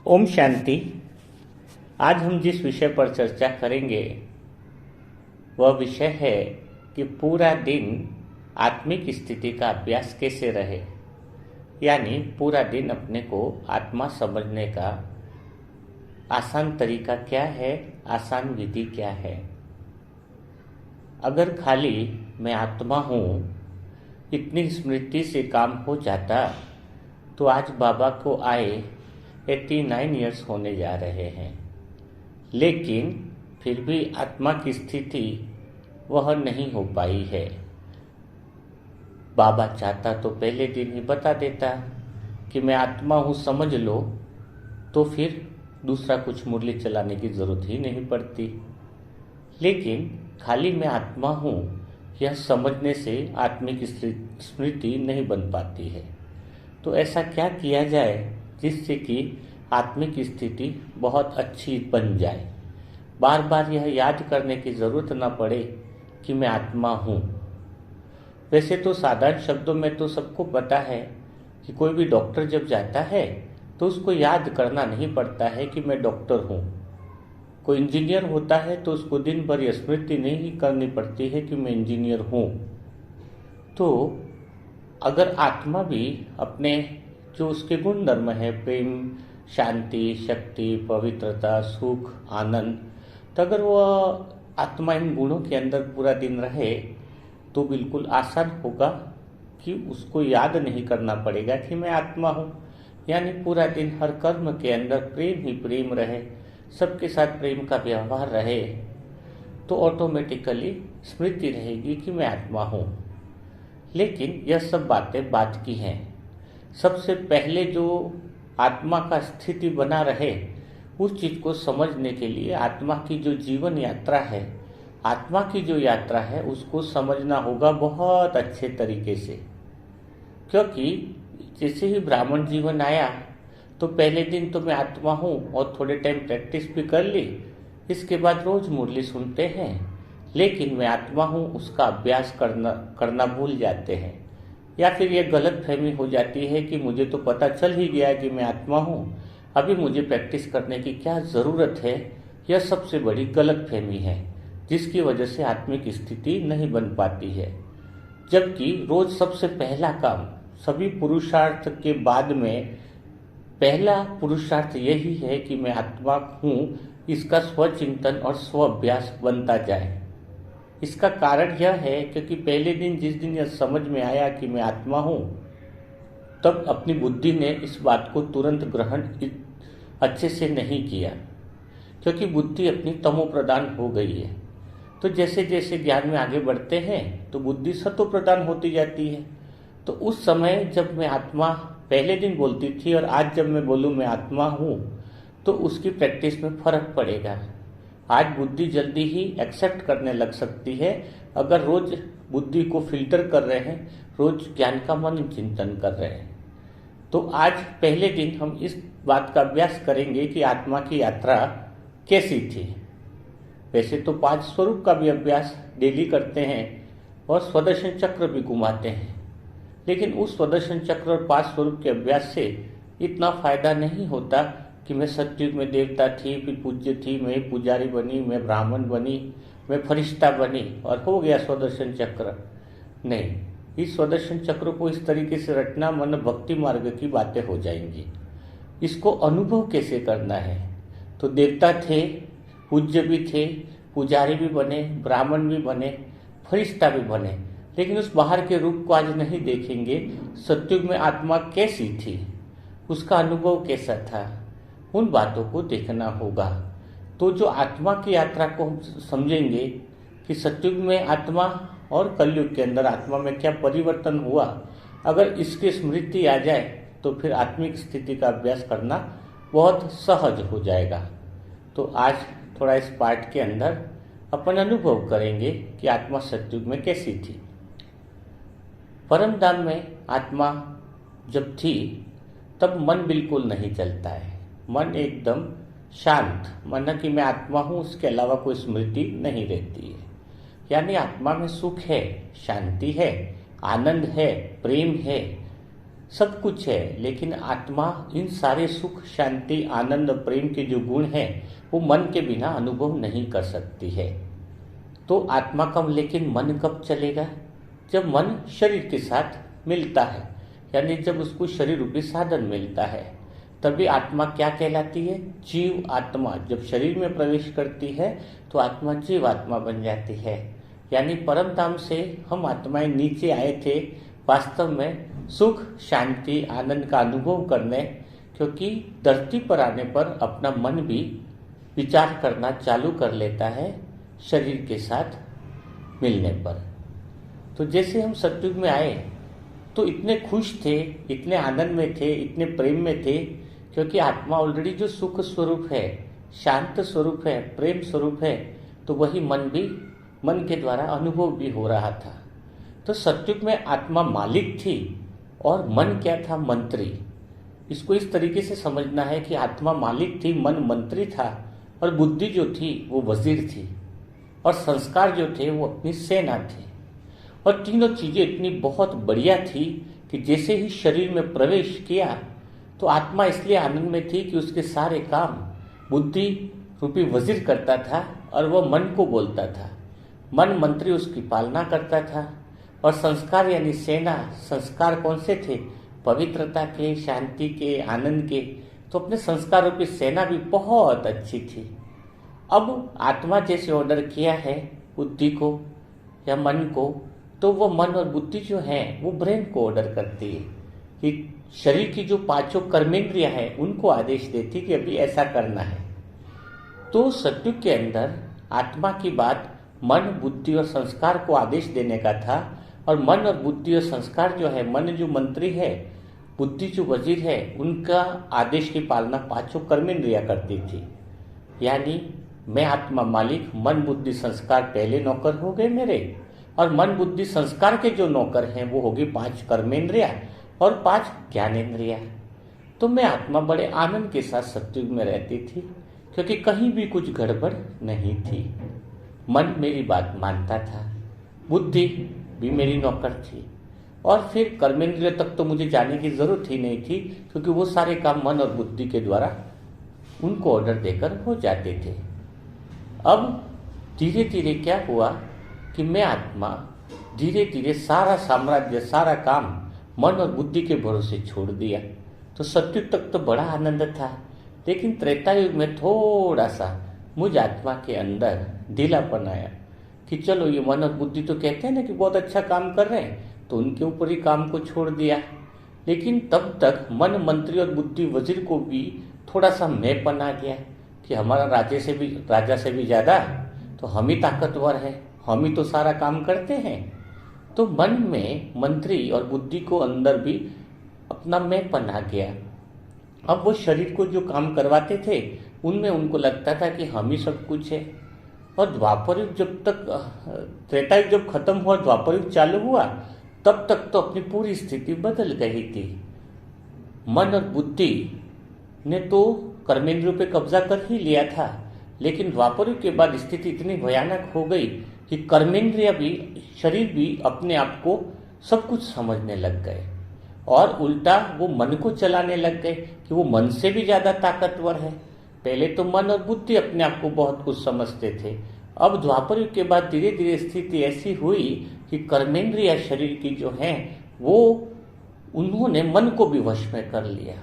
ओम शांति। आज हम जिस विषय पर चर्चा करेंगे वह विषय है कि पूरा दिन आत्मिक स्थिति का अभ्यास कैसे रहे, यानी पूरा दिन अपने को आत्मा समझने का आसान तरीका क्या है, आसान विधि क्या है। अगर खाली मैं आत्मा हूँ इतनी स्मृति से काम हो जाता तो आज बाबा को आए 89 इयर्स होने जा रहे हैं, लेकिन फिर भी आत्मा की स्थिति वह नहीं हो पाई है। बाबा चाहता तो पहले दिन ही बता देता कि मैं आत्मा हूँ, समझ लो, तो फिर दूसरा कुछ मुरली चलाने की जरूरत ही नहीं पड़ती। लेकिन खाली मैं आत्मा हूँ यह समझने से आत्मिक स्मृति नहीं बन पाती है। तो ऐसा क्या किया जाए जिससे कि आत्मिक स्थिति बहुत अच्छी बन जाए, बार बार यह याद करने की ज़रूरत न पड़े कि मैं आत्मा हूँ। वैसे तो साधारण शब्दों में तो सबको पता है कि कोई भी डॉक्टर जब जाता है तो उसको याद करना नहीं पड़ता है कि मैं डॉक्टर हूँ। कोई इंजीनियर होता है तो उसको दिन भर यह स्मृति नहीं करनी पड़ती है कि मैं इंजीनियर हूँ। तो अगर आत्मा भी अपने जो उसके गुण धर्म है, प्रेम, शांति, शक्ति, पवित्रता, सुख, आनंद, तो अगर वह आत्मा इन गुणों के अंदर पूरा दिन रहे तो बिल्कुल आसान होगा कि उसको याद नहीं करना पड़ेगा कि मैं आत्मा हूँ। यानी पूरा दिन हर कर्म के अंदर प्रेम ही प्रेम रहे, सबके साथ प्रेम का व्यवहार रहे, तो ऑटोमेटिकली स्मृति रहेगी कि मैं आत्मा हूँ। लेकिन यह सब बातें बात की हैं। सबसे पहले जो आत्मा का स्थिति बना रहे उस चीज को समझने के लिए आत्मा की जो जीवन यात्रा है, आत्मा की जो यात्रा है उसको समझना होगा बहुत अच्छे तरीके से। क्योंकि जैसे ही ब्राह्मण जीवन आया तो पहले दिन तो मैं आत्मा हूँ और थोड़े टाइम प्रैक्टिस भी कर ली, इसके बाद रोज मुरली सुनते हैं, लेकिन मैं आत्मा हूँ उसका अभ्यास करना भूल जाते हैं। या फिर यह गलत फहमी हो जाती है कि मुझे तो पता चल ही गया कि मैं आत्मा हूँ, अभी मुझे प्रैक्टिस करने की क्या ज़रूरत है। यह सबसे बड़ी गलत फहमी है जिसकी वजह से आत्मिक स्थिति नहीं बन पाती है। जबकि रोज सबसे पहला काम, सभी पुरुषार्थ के बाद में पहला पुरुषार्थ यही है कि मैं आत्मा हूँ, इसका स्वचिंतन और स्व अभ्यास बनता जाए। इसका कारण यह है क्योंकि पहले दिन जिस दिन यह समझ में आया कि मैं आत्मा हूँ, तब अपनी बुद्धि ने इस बात को तुरंत ग्रहण अच्छे से नहीं किया, क्योंकि बुद्धि अपनी तमो प्रधान हो गई है। तो जैसे जैसे ज्ञान में आगे बढ़ते हैं तो बुद्धि सतो प्रधान होती जाती है। तो उस समय जब मैं आत्मा पहले दिन बोलती थी और आज जब मैं बोलूँ मैं आत्मा हूँ, तो उसकी प्रैक्टिस में फर्क पड़ेगा। आज बुद्धि जल्दी ही एक्सेप्ट करने लग सकती है अगर रोज बुद्धि को फिल्टर कर रहे हैं, रोज ज्ञान का मन चिंतन कर रहे हैं। तो आज पहले दिन हम इस बात का अभ्यास करेंगे कि आत्मा की यात्रा कैसी थी। वैसे तो 5 स्वरूप का भी अभ्यास डेली करते हैं और स्वदर्शन चक्र भी घुमाते हैं, लेकिन उस स्वदर्शन चक्र और 5 स्वरूप के अभ्यास से इतना फायदा नहीं होता कि मैं सतयुग में देवता थी, फिर पूज्य थी, मैं पुजारी बनी, मैं ब्राह्मण बनी, मैं फरिश्ता बनी और हो गया स्वदर्शन चक्र। नहीं, इस स्वदर्शन चक्र को इस तरीके से रटना मन भक्ति मार्ग की बातें हो जाएंगी। इसको अनुभव कैसे करना है? तो देवता थे, पूज्य भी थे, पुजारी भी बने, ब्राह्मण भी बने, फरिश्ता भी बने, लेकिन उस बाहर के रूप को आज नहीं देखेंगे। सतयुग में आत्मा कैसी थी, उसका अनुभव कैसा था, उन बातों को देखना होगा। तो जो आत्मा की यात्रा को हम समझेंगे कि सतयुग में आत्मा और कलयुग के अंदर आत्मा में क्या परिवर्तन हुआ, अगर इसकी स्मृति आ जाए तो फिर आत्मिक स्थिति का अभ्यास करना बहुत सहज हो जाएगा। तो आज थोड़ा इस पाठ के अंदर अपन अनुभव करेंगे कि आत्मा सतयुग में कैसी थी। परम धाम में आत्मा जब थी तब मन बिल्कुल नहीं चलता है, मन एकदम शांत, मन कि मैं आत्मा हूँ, उसके अलावा कोई स्मृति नहीं रहती है। यानी आत्मा में सुख है, शांति है, आनंद है, प्रेम है, सब कुछ है, लेकिन आत्मा इन सारे सुख, शांति, आनंद, प्रेम के जो गुण हैं वो मन के बिना अनुभव नहीं कर सकती है। तो आत्मा कब, लेकिन मन कब चलेगा? जब मन शरीर के साथ मिलता है, यानी जब उसको शरीर रूपी साधन मिलता है, तभी आत्मा क्या कहलाती है? जीव आत्मा। जब शरीर में प्रवेश करती है तो आत्मा जीव आत्मा बन जाती है। यानी परम धाम से हम आत्माएं नीचे आए थे वास्तव में सुख, शांति, आनंद का अनुभव करने, क्योंकि धरती पर आने पर अपना मन भी विचार करना चालू कर लेता है शरीर के साथ मिलने पर। तो जैसे हम सतयुग में आए तो इतने खुश थे, इतने आनंद में थे, इतने प्रेम में थे, क्योंकि आत्मा ऑलरेडी जो सुख स्वरूप है, शांत स्वरूप है, प्रेम स्वरूप है, तो वही मन के द्वारा अनुभव भी हो रहा था। तो सतयुग में आत्मा मालिक थी और मन क्या था? मंत्री। इसको इस तरीके से समझना है कि आत्मा मालिक थी, मन मंत्री था, और बुद्धि जो थी वो वजीर थी, और संस्कार जो थे वो अपनी सेना थे। और तीनों चीजें इतनी बहुत बढ़िया थी कि जैसे ही शरीर में प्रवेश किया तो आत्मा इसलिए आनंद में थी कि उसके सारे काम बुद्धि रूपी वजीर करता था और वह मन को बोलता था। मन मंत्री उसकी पालना करता था, और संस्कार यानी सेना, संस्कार कौन से थे? पवित्रता के, शांति के, आनंद के। तो अपने संस्कार रूपी सेना भी बहुत अच्छी थी। अब आत्मा जैसे ऑर्डर किया है बुद्धि को या मन को, तो वो मन और बुद्धि जो है वो ब्रेन को ऑर्डर करती है कि शरीर की जो पांचों कर्मेंद्रियां हैं उनको आदेश देती कि अभी ऐसा करना है। तो सतयुग के अंदर आत्मा की बात मन, बुद्धि और संस्कार को आदेश देने का था, और मन और बुद्धि और संस्कार जो है, मन जो मंत्री है, बुद्धि जो वजीर है, उनका आदेश की पालना पांचों कर्मेंद्रियां करती थी। यानी मैं आत्मा मालिक, मन, बुद्धि, संस्कार पहले नौकर हो गए मेरे, और मन, बुद्धि, संस्कार के जो नौकर हैं वो होगी 5 कर्मेंद्रिया और 5 ज्ञानेंद्रिया। तो मैं आत्मा बड़े आनंद के साथ सतयुग में रहती थी, क्योंकि कहीं भी कुछ गड़बड़ नहीं थी। मन मेरी बात मानता था, बुद्धि भी मेरी नौकर थी, और फिर कर्मेंद्रिय तक तो मुझे जाने की जरूरत ही नहीं थी, क्योंकि वो सारे काम मन और बुद्धि के द्वारा उनको ऑर्डर देकर हो जाते थे। अब धीरे धीरे क्या हुआ कि मैं आत्मा धीरे धीरे सारा साम्राज्य, सारा काम मन और बुद्धि के भरोसे छोड़ दिया। तो सतयुग तक तो बड़ा आनंद था, लेकिन त्रेता युग में थोड़ा सा मुझ आत्मा के अंदर ढीलापन आया कि चलो ये मन और बुद्धि तो कहते हैं ना कि बहुत अच्छा काम कर रहे हैं, तो उनके ऊपर ही काम को छोड़ दिया। लेकिन तब तक मन, मंत्री और बुद्धि वजीर को भी थोड़ा सा मैंपन आ गया कि हमारा राजा से भी ज़्यादा तो हम ही ताकतवर हैं, हम ही तो सारा काम करते हैं। तो मन में मंत्री और बुद्धि को अंदर भी अपना मैंपन आ गया। अब वो शरीर को जो काम करवाते थे उनमें उनको लगता था कि हम ही सब कुछ है। और द्वापर युग जब तक, त्रेता युग जब खत्म हुआ, द्वापर युग चालू हुआ, तब तक तो अपनी पूरी स्थिति बदल गई थी। मन और बुद्धि ने तो कर्मेंद्रियों पे कब्जा कर ही लिया था, लेकिन द्वापर युग के बाद स्थिति इतनी भयानक हो गई कि कर्मेंद्रिय भी, शरीर भी अपने आप को सब कुछ समझने लग गए, और उल्टा वो मन को चलाने लग गए कि वो मन से भी ज्यादा ताकतवर है। पहले तो मन और बुद्धि अपने आप को बहुत कुछ समझते थे। अब द्वापर युग के बाद धीरे धीरे स्थिति ऐसी हुई कि कर्मेंद्रिय शरीर की जो हैं वो उन्होंने मन को भी वश में कर लिया।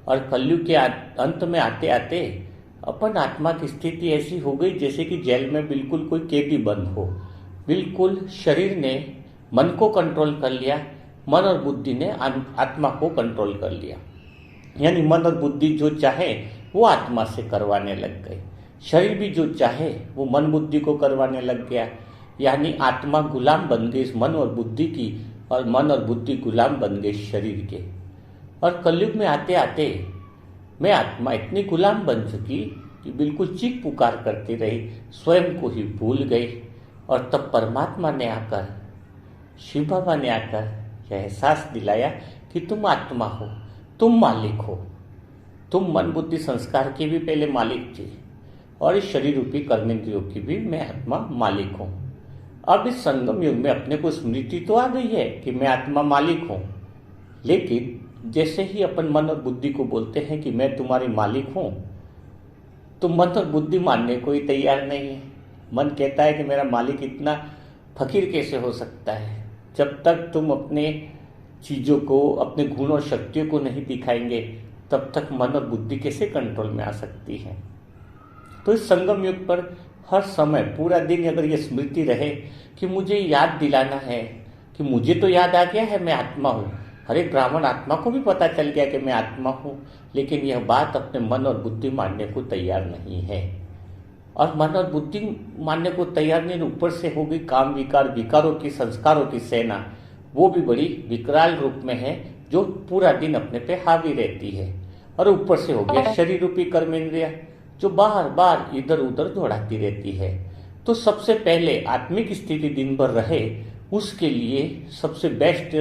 और कलयुग के अंत में आते आते अपन आत्मा की स्थिति ऐसी हो गई जैसे कि जेल में बिल्कुल कोई कैदी बंद हो। बिल्कुल शरीर ने मन को कंट्रोल कर लिया, मन और बुद्धि ने आत्मा को कंट्रोल कर लिया। यानी मन और बुद्धि जो चाहे वो आत्मा से करवाने लग गए, शरीर भी जो चाहे वो मन बुद्धि को करवाने लग गया। यानी आत्मा गुलाम बन गई इस मन और बुद्धि की, और मन और बुद्धि गुलाम बन गए शरीर के। और कलयुग में आते आते मैं आत्मा इतनी गुलाम बन चुकी कि बिल्कुल चीख पुकार करती रही, स्वयं को ही भूल गई। और तब परमात्मा ने आकर, शिव बाबा ने आकर यह एहसास दिलाया कि तुम आत्मा हो, तुम मालिक हो, तुम मन बुद्धि संस्कार की भी पहले मालिक थी, और इस शरीर रूपी कर्मेंद्रियों की भी मैं आत्मा मालिक हूँ। अब इस संगम युग में अपने को स्मृति तो आ गई है कि मैं आत्मा मालिक हूँ, लेकिन जैसे ही अपन मन और बुद्धि को बोलते हैं कि मैं तुम्हारी मालिक हूं, तो मन और बुद्धि मानने को ही तैयार नहीं है। मन कहता है कि मेरा मालिक इतना फकीर कैसे हो सकता है। जब तक तुम अपने चीज़ों को, अपने गुण और शक्तियों को नहीं दिखाएंगे, तब तक मन और बुद्धि कैसे कंट्रोल में आ सकती है। तो इस संगम युग पर हर समय पूरा दिन अगर ये स्मृति रहे कि मुझे याद दिलाना है कि मुझे तो याद आ गया है मैं आत्मा हूँ, हर एक ब्राह्मण आत्मा को भी पता चल गया कि मैं आत्मा हूँ, लेकिन यह बात अपने मन और बुद्धि मानने को तैयार नहीं है। और मन और बुद्धि मानने को तैयार नहीं, ऊपर से होगी काम विकार, विकारों की, संस्कारों की सेना, वो भी बड़ी विकराल रूप में है, जो पूरा दिन अपने पे हावी रहती है। और ऊपर से हो गया शरीर रूपी कर्मेंद्रिया, जो बार बार इधर उधर दौड़ाती रहती है। तो सबसे पहले आत्मिक स्थिति दिन भर रहे, उसके लिए सबसे बेस्ट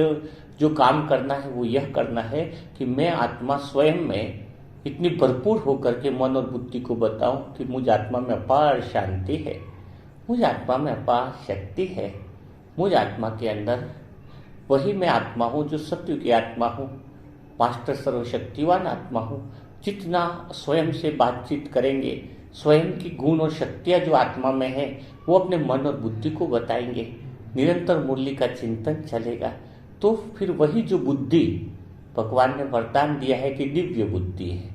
जो काम करना है वो यह करना है कि मैं आत्मा स्वयं में इतनी भरपूर होकर के मन और बुद्धि को बताऊं कि मुझ आत्मा में अपार शांति है, मुझ आत्मा में अपार शक्ति है, मुझ आत्मा के अंदर वही मैं आत्मा हूँ जो सत्य की आत्मा हूँ, मास्टर सर्वशक्तिवान आत्मा हूँ। जितना स्वयं से बातचीत करेंगे, स्वयं की गुण और शक्तियाँ जो आत्मा में है वो अपने मन और बुद्धि को बताएंगे, निरंतर मुरली का चिंतन चलेगा, तो फिर वही जो बुद्धि भगवान ने वरदान दिया है कि दिव्य बुद्धि है।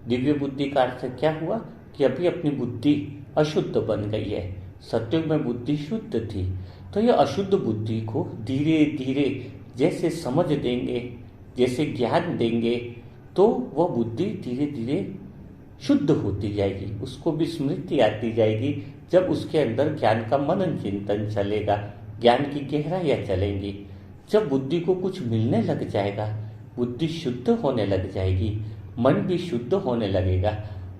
दिव्य बुद्धि का अर्थ क्या हुआ कि अभी अपनी बुद्धि अशुद्ध बन गई है। सत्युग में बुद्धि शुद्ध थी, तो यह अशुद्ध बुद्धि को धीरे धीरे जैसे समझ देंगे, जैसे ज्ञान देंगे, तो वह बुद्धि धीरे धीरे शुद्ध होती जाएगी, उसको भी स्मृति आती जाएगी। जब उसके अंदर ज्ञान का मनन चिंतन चलेगा, ज्ञान की गहराइयाँ चलेंगी, जब बुद्धि को कुछ मिलने लग जाएगा, बुद्धि शुद्ध होने लग जाएगी, मन भी शुद्ध होने लगेगा,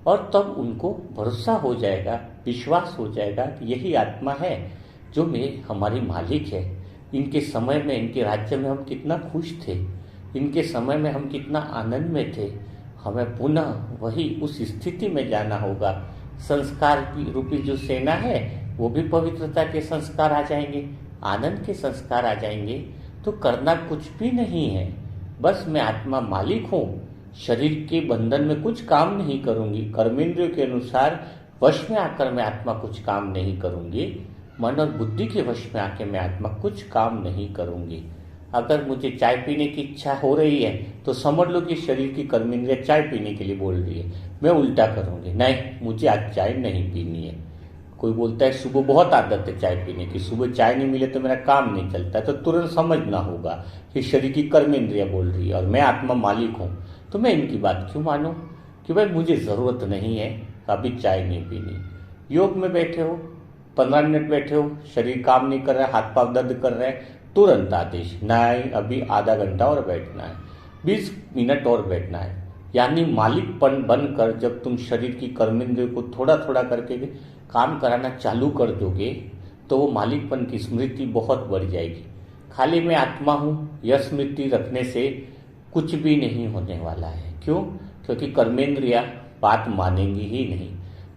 और तब उनको भरोसा हो जाएगा, विश्वास हो जाएगा कि यही आत्मा है जो हमारी मालिक है। इनके समय में, इनके राज्य में हम कितना खुश थे, इनके समय में हम कितना आनंद में थे। हमें पुनः वही उस स्थिति में जाना होगा। संस्कार की रूपी जो सेना है वो भी पवित्रता के संस्कार आ जाएंगे, आनंद के संस्कार आ जाएंगे। तो करना कुछ भी नहीं है, बस मैं आत्मा मालिक हूँ, शरीर के बंधन में कुछ काम नहीं करूँगी, कर्मेंद्रियों के अनुसार वश में आकर मैं आत्मा कुछ काम नहीं करूँगी, मन और बुद्धि के वश में आकर मैं आत्मा कुछ काम नहीं करूँगी। अगर मुझे चाय पीने की इच्छा हो रही है तो समझ लो कि शरीर की कर्मेंद्रिया चाय पीने के लिए बोल रही है, मैं उल्टा करूँगी, नहीं मुझे आज चाय नहीं पीनी है। कोई बोलता है सुबह बहुत आदत है चाय पीने की, सुबह चाय नहीं मिले तो मेरा काम नहीं चलता, तो तुरंत समझना होगा कि शरीर की कर्मेंद्रिया बोल रही है और मैं आत्मा मालिक हूँ, तो मैं इनकी बात क्यों मानूं कि भाई मुझे ज़रूरत नहीं है अभी चाय नहीं पीनी। योग में बैठे हो, 15 मिनट बैठे हो, शरीर काम नहीं कर रहा है, हाथ पाँव दर्द कर रहे हैं, तुरंत आदेश, नहीं अभी आधा घंटा और बैठना है, 20 मिनट और बैठना है। यानी मालिकपन बनकर जब तुम शरीर की कर्मेंद्रियों को थोड़ा थोड़ा करके काम कराना चालू कर दोगे, तो वो मालिकपन की स्मृति बहुत बढ़ जाएगी। खाली मैं आत्मा हूँ यह स्मृति रखने से कुछ भी नहीं होने वाला है। क्यों? क्योंकि कर्मेंद्रिया बात मानेंगी ही नहीं।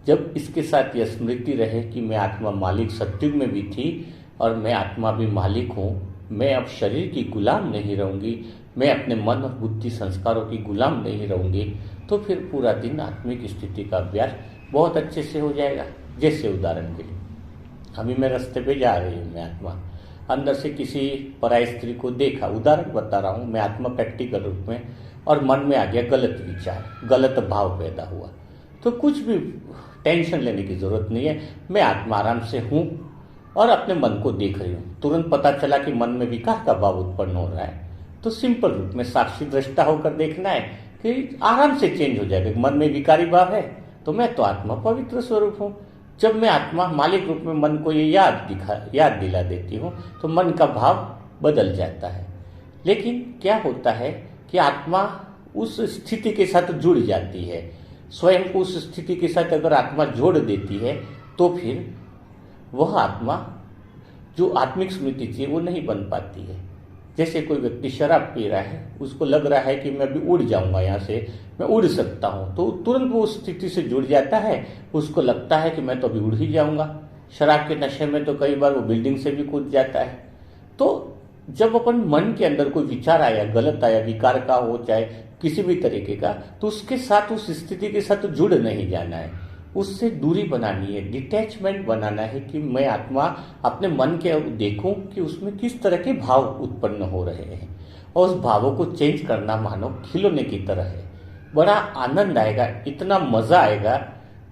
जब इसके साथ यह स्मृति रहे कि मैं आत्मा मालिक सत्युग में भी थी और मैं आत्मा भी मालिक हूँ, मैं अब शरीर की गुलाम नहीं रहूँगी, मैं अपने मन और बुद्धि संस्कारों की गुलाम नहीं रहूँगी, तो फिर पूरा दिन आत्मिक स्थिति का अभ्यास बहुत अच्छे से हो जाएगा। जैसे उदाहरण के लिए अभी मैं रास्ते पे जा रही हूँ, मैं आत्मा, अंदर से किसी पराई स्त्री को देखा, उदाहरण बता रहा हूँ, मैं आत्मा प्रैक्टिकल रूप में, और मन में आ गया गलत विचार, गलत भाव पैदा हुआ, तो कुछ भी टेंशन लेने की जरूरत नहीं है। मैं आत्मा आराम से हूँ और अपने मन को देख रही हूँ। तुरंत पता चला कि मन में विकार का भाव उत्पन्न हो रहा है, तो सिंपल रूप में साक्षी दृष्टा होकर देखना है कि आराम से चेंज हो जाएगा। मन में विकारी भाव है तो मैं तो आत्मा पवित्र स्वरूप हूँ। जब मैं आत्मा मालिक रूप में मन को ये याद दिला देती हूँ तो मन का भाव बदल जाता है। लेकिन क्या होता है कि आत्मा उस स्थिति के साथ जुड़ जाती है, स्वयं को उस स्थिति के साथ अगर आत्मा जोड़ देती है तो फिर वह आत्मा जो आत्मिक स्मृति थी वो नहीं बन पाती है। जैसे कोई व्यक्ति शराब पी रहा है, उसको लग रहा है कि मैं अभी उड़ जाऊंगा, यहाँ से मैं उड़ सकता हूँ, तो तुरंत वो उस स्थिति से जुड़ जाता है, उसको लगता है कि मैं तो अभी उड़ ही जाऊंगा। शराब के नशे में तो कई बार वो बिल्डिंग से भी कूद जाता है। तो जब अपन मन के अंदर कोई विचार आया, गलत आया, विकार का हो चाहे किसी भी तरीके का, तो उसके साथ, उस स्थिति के साथ जुड़ नहीं जाना है, उससे दूरी बनानी है, डिटैचमेंट बनाना है कि मैं आत्मा अपने मन के देखूं कि उसमें किस तरह के भाव उत्पन्न हो रहे हैं, और उस भावों को चेंज करना मानो खिलौने की तरह है। बड़ा आनंद आएगा, इतना मजा आएगा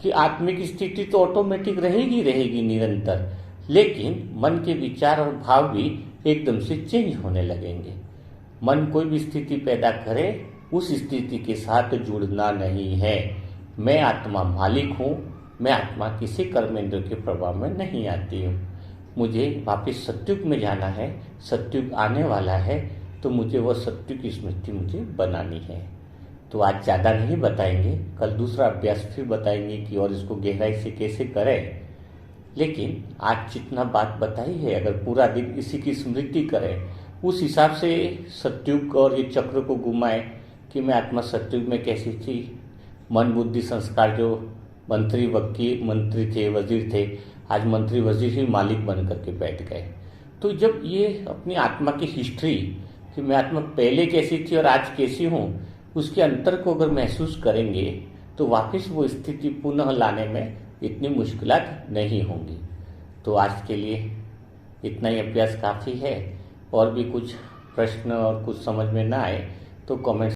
कि आत्मिक स्थिति तो ऑटोमेटिक रहेगी रहेगी निरंतर, लेकिन मन के विचार और भाव भी एकदम से चेंज होने लगेंगे। मन कोई भी स्थिति पैदा करे, उस स्थिति के साथ जुड़ना नहीं है। मैं आत्मा मालिक हूँ, मैं आत्मा किसी कर्मेंद्र के प्रभाव में नहीं आती हूँ। मुझे वापस सत्युग में जाना है, सत्युग आने वाला है, तो मुझे वह सत्युग की स्मृति मुझे बनानी है। तो आज ज़्यादा नहीं बताएंगे, कल दूसरा अभ्यास फिर बताएंगे कि और इसको गहराई से कैसे करें। लेकिन आज जितना बात बताई है, अगर पूरा दिन इसी की स्मृति करें, उस हिसाब से सत्युग और ये चक्र को घुमाएं कि मैं आत्मा सत्युग में कैसी थी, मन बुद्धि संस्कार जो मंत्री वकील मंत्री थे, वजीर थे, आज मंत्री वजीर ही मालिक बन करके बैठ गए। तो जब ये अपनी आत्मा की हिस्ट्री कि मैं आत्मा पहले कैसी थी और आज कैसी हूँ, उसके अंतर को अगर महसूस करेंगे तो वापस वो स्थिति पुनः लाने में इतनी मुश्किलात नहीं होंगी। तो आज के लिए इतना ही अभ्यास काफ़ी है। और भी कुछ प्रश्न और कुछ समझ में ना आए तो कमेंट